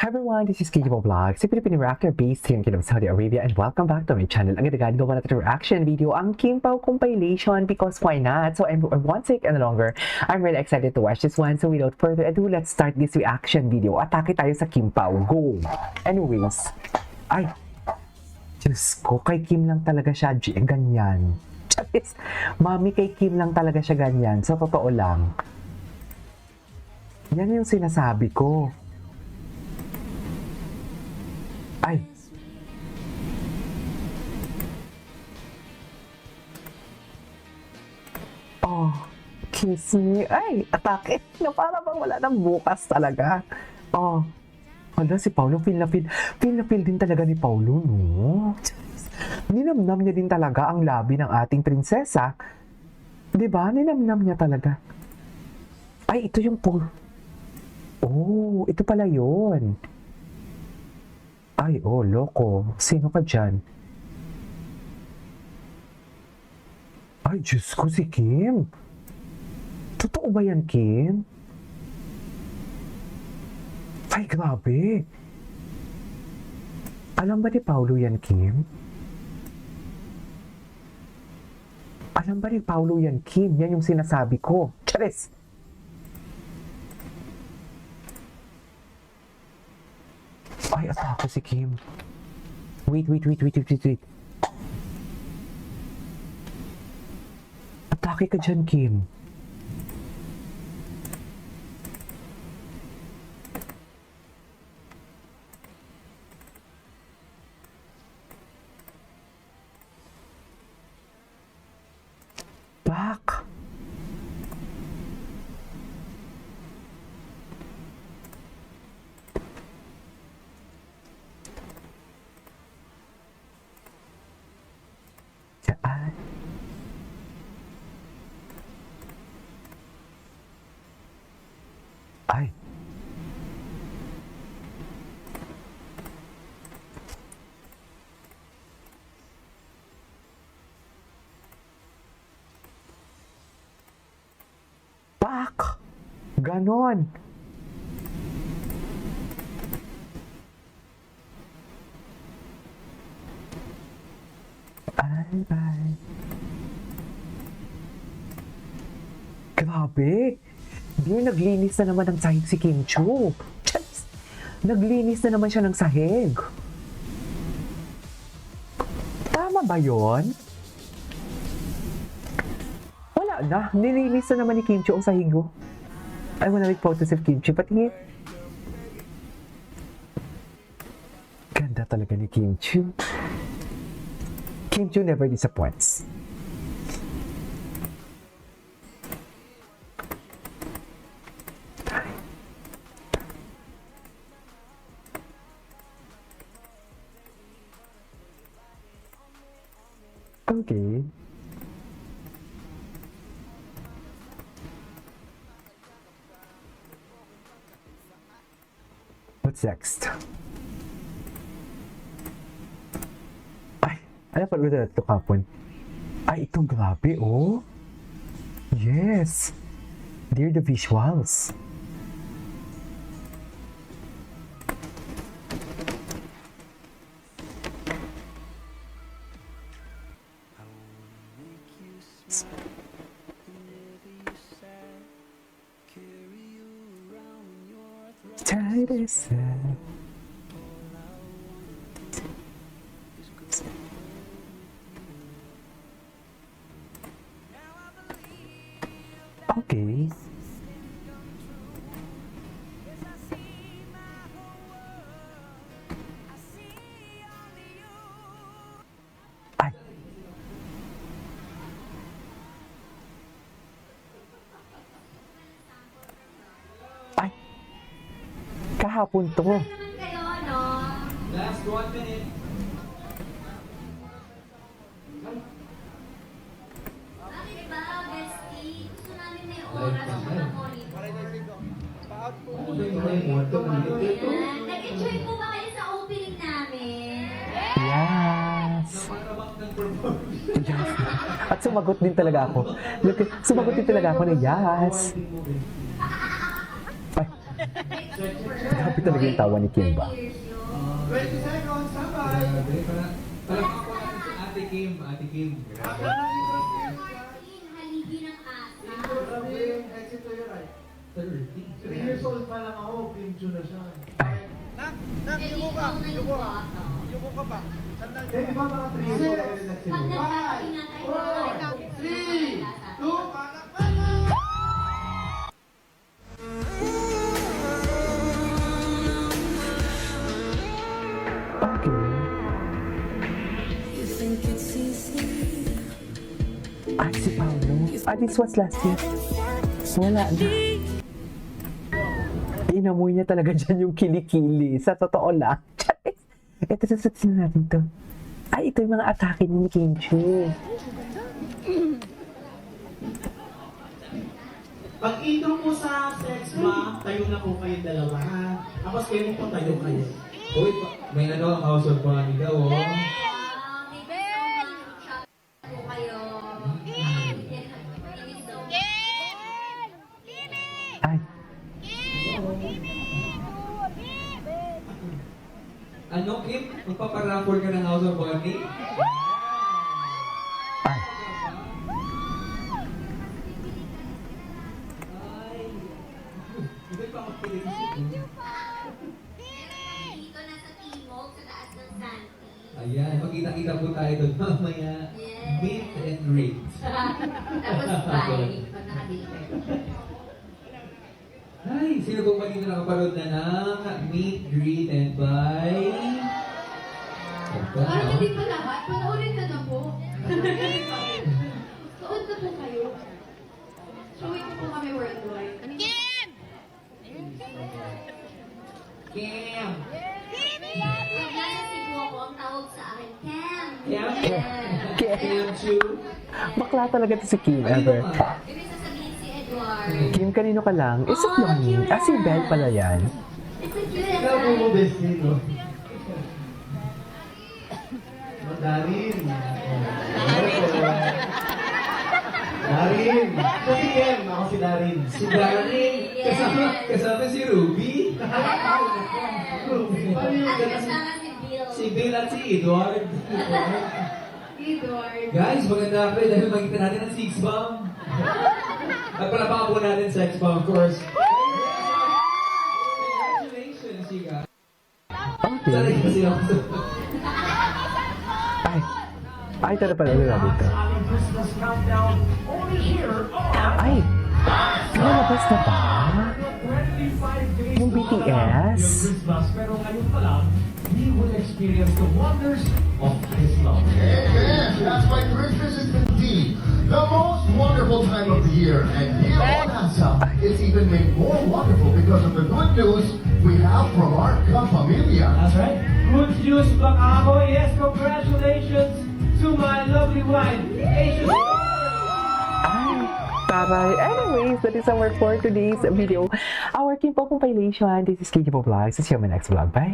Hi everyone, this is Kikibo Vlogs, a Filipino reactor based here in Kingdom of Saudi Arabia, and welcome back to my channel. Ang ganda-ganda gawa natin reaction video, ang Kim Pao compilation, because why not? So I won't take any longer. I'm really excited to watch this one. So without further ado, let's start this reaction video. Atake tayo sa Kim Pao. Go! Anyways, ay, Diyos ko, kay Kim lang talaga siya ganyan. Charis, mami, kay Kim lang talaga siya ganyan. Sa totoo lang. Yan yung sinasabi ko. Ay. Oh, kiss me. Ay, atake. Na para bang wala nang bukas talaga. Oh. Hala, si Paulo, feel na feel din talaga ni Paulo, no? Ninamnam niya din talaga ang labi ng ating prinsesa. Diba? Ninamnam niya talaga. Ay, ito yung Paul. Oh, ito pala yun. Ay, oh, loko. Sino ka dyan? Ay, Diyos ko, si Kim. Totoo ba yan, Kim? Ay, grabe. Alam ba ni Paulo yan, Kim? Alam ba ni Paulo yan, Kim? Yan yung sinasabi ko. Charis! Ay, atake si Kim. Wait. Atake ka dyan, Kim. Back. Ay. Pak! Ganon. Ay. Grabe. Di, naglinis na naman ng sahig si Kim Chu. Just, naglinis na naman siya ng sahig. Tama ba yon? Wala na. Nilinis na naman ni Kim Chu ang sahig ko. I wanna make photos of Kim Chu. Patingin. Ganda talaga ni Kim Chu. Kim Chu never disappoints. Okay. What's next? Ay, ano pa ulit ito kapon? Ay, ito grabe, oh. Yes. Dear the visuals. Try this. Okay. Ay. Ay. Kahapon to. Last 1 minute. Bakit ba, bestie? Gusto namin may oras mo na monitor. Ayan. Nag-enjoy po ba kayo sa opening namin? Yes. Yes. At sumagot din talaga ako. Sumagot din talaga ako na yes. Ay. Grabe talaga yung tawa ni Kim ba? 20 years yun. 20 seconds, standby. Grabe, palakpak ko natin si Ate Kim. Ate Kim. Grabe. Martin, haligi ng asa. Sabi, exit to your right. 30. 3 years old pa lang ako, Kim Chu na siya. Eh, ikaw na yung bata. Eh, di ba mga 3 years old kayo Pag nagsimula? nagkakaingat tayo, 3, 2, palakpan! Okay. Ay, si Paolo. This was last year. Wala na. Inamoy niya talaga dyan yung kilikili. Sa totoo lang. Ito, sasatin natin to. Ay, ito yung mga atake ni Kim Chu. Pag intro po sa sex ma, tayo na po kayo dalawa ha. Tapos kayo po tayo kayo. Uy, may ano, House of Bunny daw, oh. maybe shop po kayo. Ay, Ano, Kim? Magpaparaffle ka ng House of Bunny? ay. Ay. Hindi pa ako kilig. Dito na sa Timog, sa taas ng Santi. Ayan, magkita-kita po tayo doon mamaya. Yes. Meet and greet. Tapos bye. Pag nakadeliver. Ay, sino po ba dito nakapanood na ng Meet, Greet, and Bye? Parang hindi pa lahat. Panoorin na na po. Suot na po kayo. Showing ko po kami worldwide. Kim! Kim! Pag nasa Cebu ako, ang tawag sa akin, Cam. Kim? Kim. Kim Chu? Bakla talaga to si Kim, Ay, ever. dito ka. Ibig sasabihin si Edward. Kim, kanino ka lang? Is it Lonnie? Ah, si Belle pala yan. It's a cute Ikaw po mo as bestie, no? Darin. Darin. Ito si Ken, ako si Darin. Si Darling, kasama si Ruby. Ruby, paano yung At ganun? kasama si Bill. Si Bill at si Edward. Edward. Guys, maganda ako eh dahil magkita natin ang six bomb. Nagpalapakan po natin sex bomb, of course. Congratulations, Chica. Sanay Okay. kasi ako. Ay. Ay, ito na pala ulit dito. Aming Christmas countdown only here on Ay! Lalabas na ba? 25 days Yung to BTS? Christmas, pero ngayon pa lang, we will experience the wonders of His love. Amen. That's why Christmas is indeed the most wonderful time of the year. And here on ASA, it's even made more wonderful because of the good news we have from our Kapamilya. That's right. Good news, Bangako. Yes, congratulations to my lovely wife, Asian. Ay! Taray. Anyways, that is our for today's video. Our Kim po compilation. This is Katie Po Vlogs. See you on my next vlog. Bye!